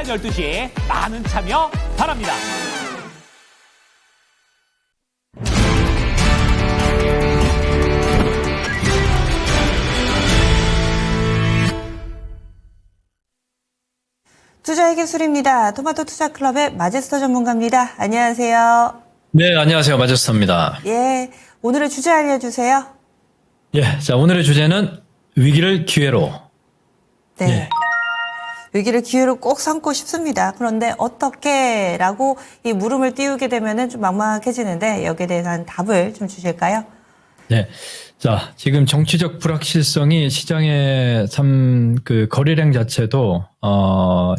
12시 많은 참여 바랍니다. 투자의 기술입니다. 토마토 투자클럽의 마제스터 전문가입니다. 안녕하세요. 네, 안녕하세요. 마제스터입니다. 예, 오늘의 주제 알려주세요. 예, 자, 오늘의 주제는 위기를 기회로. 네. 예. 위기를 기회로 꼭 삼고 싶습니다. 그런데 어떻게? 라고 이 물음을 띄우게 되면은 좀 막막해지는데 여기에 대해서 답을 좀 주실까요? 네. 자, 지금 정치적 불확실성이 시장의 참 그 거래량 자체도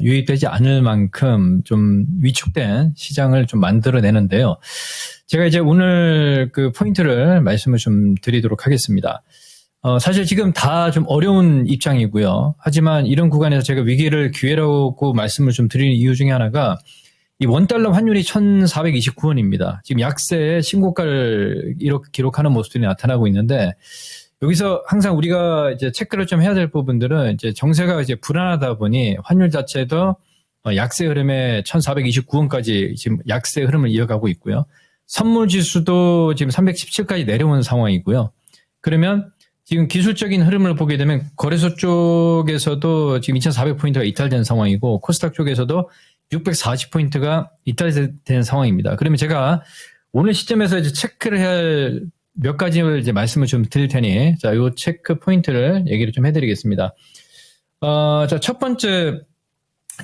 유입되지 않을 만큼 좀 위축된 시장을 좀 만들어내는데요. 제가 이제 오늘 그 포인트를 말씀을 좀 드리도록 하겠습니다. 사실 지금 다 좀 어려운 입장이고요. 하지만 이런 구간에서 제가 위기를 기회라고 말씀을 좀 드리는 이유 중에 하나가 이 원달러 환율이 1,429원입니다. 지금 약세의 신고가를 기록하는 모습들이 나타나고 있는데 여기서 항상 우리가 이제 체크를 좀 해야 될 부분들은 이제 정세가 이제 불안하다 보니 환율 자체도 약세 흐름에 1,429원까지 지금 약세 흐름을 이어가고 있고요. 선물 지수도 지금 317까지 내려온 상황이고요. 그러면 지금 기술적인 흐름을 보게 되면 거래소 쪽에서도 지금 2,400포인트가 이탈된 상황이고 코스닥 쪽에서도 640포인트가 이탈된 상황입니다. 그러면 제가 오늘 시점에서 이제 체크를 해야 할 몇 가지를 이제 말씀을 좀 드릴 테니, 자, 요 체크 포인트를 얘기를 좀 해드리겠습니다. 자, 첫 번째,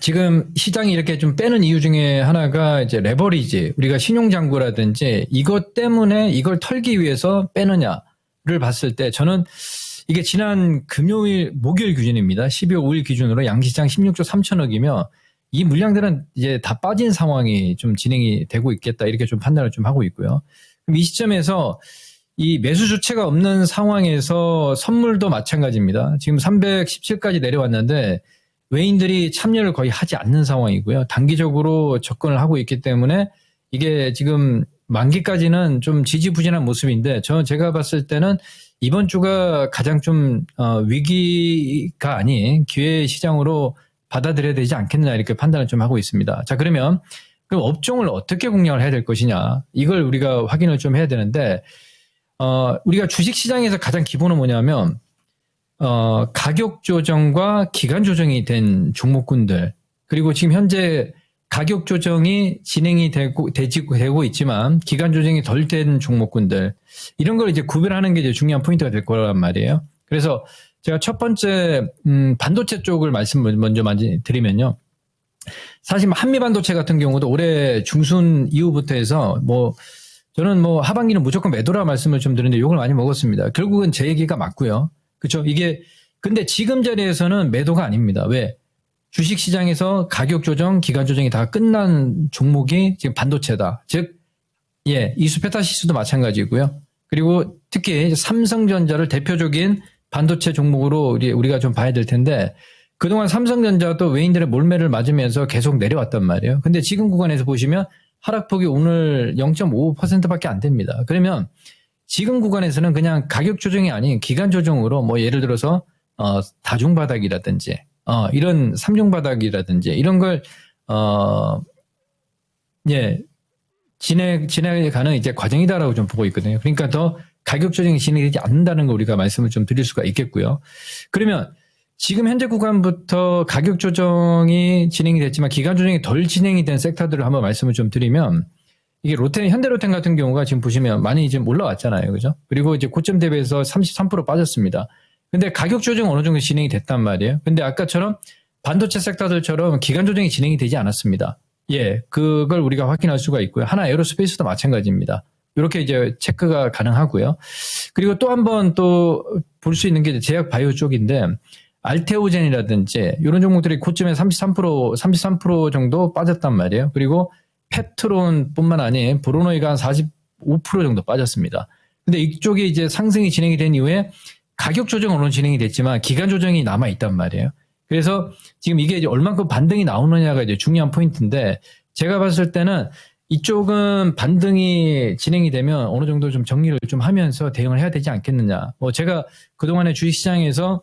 지금 시장이 이렇게 좀 빼는 이유 중에 하나가 이제 레버리지, 우리가 신용장구라든지 이것 때문에 이걸 털기 위해서 빼느냐를 봤을 때 저는 이게 지난 목요일 기준입니다. 12월 5일 기준으로 양시장 16조 3천억이며 이 물량들은 이제 다 빠진 상황이 좀 진행이 되고 있겠다. 이렇게 좀 판단을 좀 하고 있고요. 그럼 이 시점에서 이 매수 주체가 없는 상황에서 선물도 마찬가지입니다. 지금 317까지 내려왔는데 외인들이 참여를 거의 하지 않는 상황이고요. 단기적으로 접근을 하고 있기 때문에 이게 지금 만기까지는 좀 지지부진한 모습인데 제가 봤을 때는 이번 주가 가장 좀 위기가 아닌 기회 시장으로 받아들여야 되지 않겠느냐 이렇게 판단을 좀 하고 있습니다. 자, 그럼 업종을 어떻게 공략을 해야 될 것이냐 이걸 우리가 확인을 좀 해야 되는데 우리가 주식시장에서 가장 기본은 뭐냐면 가격 조정과 기간 조정이 된 종목군들 그리고 지금 현재 가격 조정이 진행이 되고 있지만 기간 조정이 덜 된 종목군들 이런 걸 이제 구별하는 게 이제 중요한 포인트가 될 거란 말이에요. 그래서 제가 첫 번째 반도체 쪽을 말씀을 먼저 드리면요. 사실 한미반도체 같은 경우도 올해 중순 이후부터 해서 저는 하반기는 무조건 매도라 말씀을 좀 드리는데 욕을 많이 먹었습니다. 결국은 제 얘기가 맞고요. 그렇죠? 근데 지금 자리에서는 매도가 아닙니다. 왜? 주식시장에서 가격 조정, 기간 조정이 다 끝난 종목이 지금 반도체다. 즉, 이수페타시스도 마찬가지고요. 그리고 특히 삼성전자를 대표적인 반도체 종목으로 우리가 좀 봐야 될 텐데 그동안 삼성전자도 외인들의 몰매를 맞으면서 계속 내려왔단 말이에요. 근데 지금 구간에서 보시면 하락폭이 오늘 0.5%밖에 안 됩니다. 그러면 지금 구간에서는 그냥 가격 조정이 아닌 기간 조정으로 예를 들어서 다중바닥이라든지 이런 삼중바닥이라든지 이런 걸 진행가는 이제 과정이다라고 좀 보고 있거든요. 그러니까 더 가격 조정이 진행되지 않는다는 거 우리가 말씀을 좀 드릴 수가 있겠고요. 그러면 지금 현재 구간부터 가격 조정이 진행이 됐지만 기간 조정이 덜 진행이 된 섹터들을 한번 말씀을 좀 드리면 이게 현대로템 같은 경우가 지금 보시면 많이 지금 올라왔잖아요. 그죠? 그리고 이제 고점 대비해서 33% 빠졌습니다. 근데 가격 조정 어느 정도 진행이 됐단 말이에요. 근데 아까처럼 반도체 섹터들처럼 기간 조정이 진행이 되지 않았습니다. 그걸 우리가 확인할 수가 있고요. 하나 에어로스페이스도 마찬가지입니다. 이렇게 이제 체크가 가능하고요. 그리고 또 한 번 또 볼 수 있는 게 제약 바이오 쪽인데 알테오젠이라든지 이런 종목들이 고점에 33% 정도 빠졌단 말이에요. 그리고 펩트론뿐만 아닌 브로노이가 한 45% 정도 빠졌습니다. 근데 이쪽에 이제 상승이 진행이 된 이후에 가격 조정은 물론 진행이 됐지만 기간 조정이 남아 있단 말이에요. 그래서 지금 이게 이제 얼만큼 반등이 나오느냐가 이제 중요한 포인트인데 제가 봤을 때는 이쪽은 반등이 진행이 되면 어느 정도 좀 정리를 좀 하면서 대응을 해야 되지 않겠느냐. 제가 그동안에 주식시장에서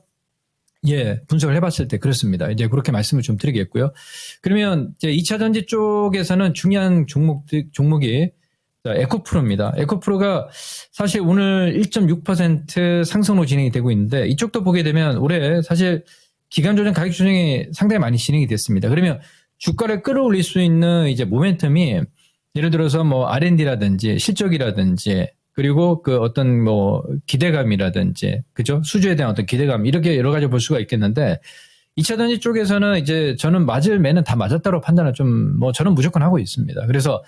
예, 분석을 해봤을 때 그렇습니다. 이제 그렇게 말씀을 좀 드리겠고요. 그러면 이제 2차 전지 쪽에서는 중요한 종목이 자, 에코프로입니다. 에코프로가 사실 오늘 1.6% 상승으로 진행이 되고 있는데 이쪽도 보게 되면 올해 사실 기간 조정, 가격 조정이 상당히 많이 진행이 됐습니다. 그러면 주가를 끌어올릴 수 있는 이제 모멘텀이 예를 들어서 뭐 R&D라든지 실적이라든지 그리고 그 어떤 뭐 기대감이라든지 그죠? 수주에 대한 어떤 기대감 이렇게 여러 가지 볼 수가 있겠는데 2차 전지 쪽에서는 이제 저는 맞을 매는 다 맞았다고 판단을 좀 뭐 저는 무조건 하고 있습니다. 그래서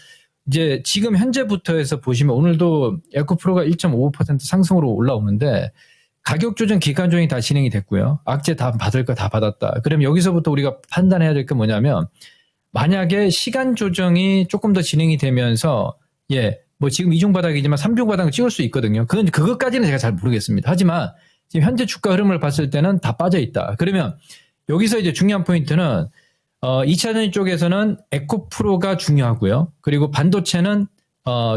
이제 지금 현재부터 해서 보시면 오늘도 에코프로가 1.55% 상승으로 올라오는데 가격 조정, 기간 조정이 다 진행이 됐고요. 악재 다 받을 거 다 받았다. 그럼 여기서부터 우리가 판단해야 될 게 뭐냐면 만약에 시간 조정이 조금 더 진행이 되면서 예, 뭐 지금 이중 바닥이지만 3중 바닥을 찍을 수 있거든요. 그것까지는 제가 잘 모르겠습니다. 하지만 지금 현재 주가 흐름을 봤을 때는 다 빠져 있다. 그러면 여기서 이제 중요한 포인트는 2차 전지 쪽에서는 에코프로가 중요하고요. 그리고 반도체는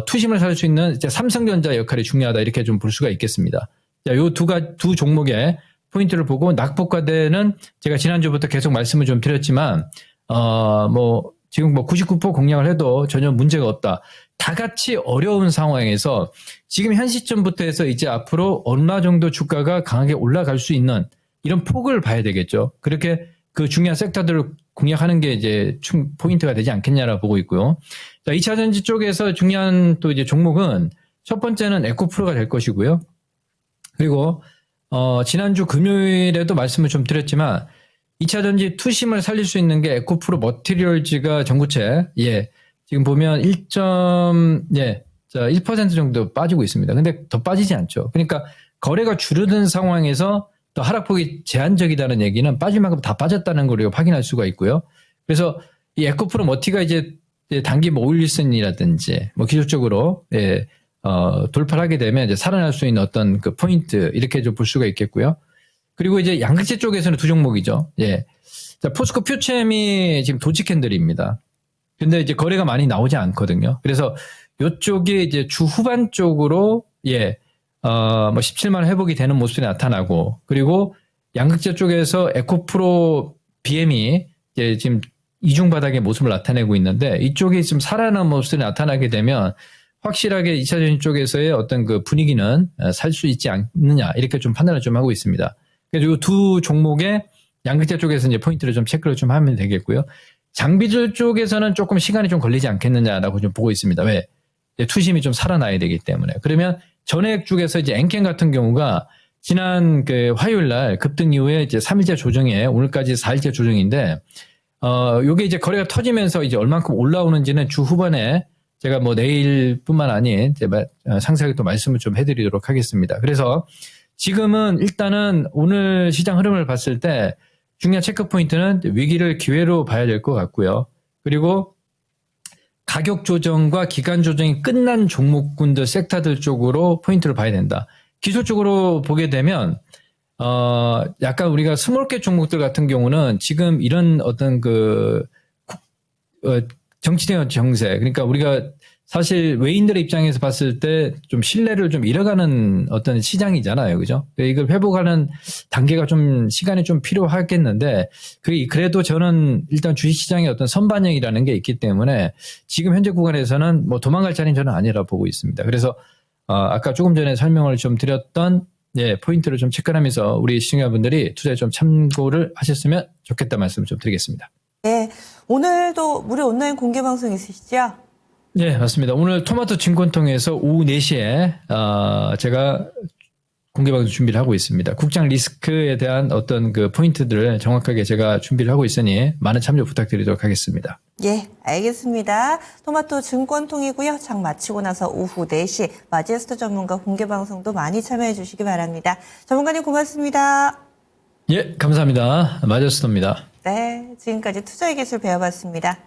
투심을 살 수 있는 이제 삼성전자 역할이 중요하다 이렇게 좀 볼 수가 있겠습니다. 자, 요 두 종목의 포인트를 보고 낙폭과대는 제가 지난주부터 계속 말씀을 좀 드렸지만 뭐 지금 뭐 99% 공략을 해도 전혀 문제가 없다. 다 같이 어려운 상황에서 지금 현 시점부터 해서 이제 앞으로 얼마 정도 주가가 강하게 올라갈 수 있는 이런 폭을 봐야 되겠죠. 그렇게 그 중요한 섹터들을 공략하는 게 이제 포인트가 되지 않겠냐라고 보고 있고요. 자, 2차 전지 쪽에서 중요한 또 이제 종목은 첫 번째는 에코프로가 될 것이고요. 그리고 지난주 금요일에도 말씀을 좀 드렸지만 2차 전지 투심을 살릴 수 있는 게 에코프로 머티리얼즈가 전구체 예. 지금 보면 1% 정도 빠지고 있습니다. 근데 더 빠지지 않죠. 그러니까 거래가 줄어든 상황에서 또 하락폭이 제한적이다는 얘기는 빠질 만큼 다 빠졌다는 걸 우리가 확인할 수가 있고요. 그래서 이 에코프로 머티가 이제 단기 뭐 오일선이라든지 뭐 기술적으로 예, 돌파를 하게 되면 이제 살아날 수 있는 어떤 그 포인트 이렇게 좀 볼 수가 있겠고요. 그리고 이제 양극재 쪽에서는 두 종목이죠. 예. 자, 포스코 퓨체엠이 지금 도치 캔들입니다. 근데 이제 거래가 많이 나오지 않거든요. 그래서 요쪽이 이제 주 후반 쪽으로 예. 뭐 17만 원 회복이 되는 모습이 나타나고 그리고 양극재 쪽에서 에코프로 BM이 이제 지금 이중 바닥의 모습을 나타내고 있는데 이쪽이 좀 살아나는 모습이 나타나게 되면 확실하게 2차 전지 쪽에서의 어떤 그 분위기는 살 수 있지 않느냐 이렇게 좀 판단을 좀 하고 있습니다. 그래서 이 두 종목의 양극재 쪽에서 이제 포인트를 좀 체크를 좀 하면 되겠고요. 장비들 쪽에서는 조금 시간이 좀 걸리지 않겠느냐라고 좀 보고 있습니다. 왜? 투심이 좀 살아나야 되기 때문에. 그러면 전액 쪽에서 이제 엔캔 같은 경우가 지난 그 화요일 날 급등 이후에 이제 3일째 조정에 오늘까지 4일째 조정인데, 요게 이제 거래가 터지면서 이제 얼만큼 올라오는지는 주 후반에 제가 뭐 내일뿐만 아닌 상세하게 또 말씀을 좀 해드리도록 하겠습니다. 그래서 지금은 일단은 오늘 시장 흐름을 봤을 때 중요한 체크 포인트는 위기를 기회로 봐야 될 것 같고요. 그리고 가격 조정과 기간 조정이 끝난 종목군들, 섹터들 쪽으로 포인트를 봐야 된다. 기술적으로 보게 되면, 약간 우리가 스몰캡 종목들 같은 경우는 지금 이런 어떤 정치적 정세, 그러니까 우리가 사실 외인들의 입장에서 봤을 때 좀 신뢰를 좀 잃어가는 어떤 시장이잖아요. 그죠? 이걸 회복하는 단계가 좀 시간이 좀 필요하겠는데, 그래도 저는 일단 주식시장의 어떤 선반영이라는 게 있기 때문에 지금 현재 구간에서는 뭐 도망갈 자리는 저는 아니라 보고 있습니다. 그래서, 아까 조금 전에 설명을 좀 드렸던, 예, 포인트를 좀 체크하면서 우리 시청자분들이 투자에 좀 참고를 하셨으면 좋겠다 말씀을 좀 드리겠습니다. 네. 오늘도 무료 온라인 공개 방송 있으시죠? 네, 맞습니다. 오늘 토마토 증권통해서 오후 4시에 제가 공개방송 준비를 하고 있습니다. 국장 리스크에 대한 어떤 그 포인트들을 정확하게 제가 준비를 하고 있으니 많은 참여 부탁드리도록 하겠습니다. 예, 알겠습니다. 토마토 증권통이고요. 장 마치고 나서 오후 4시 마제스터 전문가 공개 방송도 많이 참여해 주시기 바랍니다. 전문가님 고맙습니다. 예, 감사합니다. 마저스터입니다. 네, 지금까지 투자의 기술 배워봤습니다.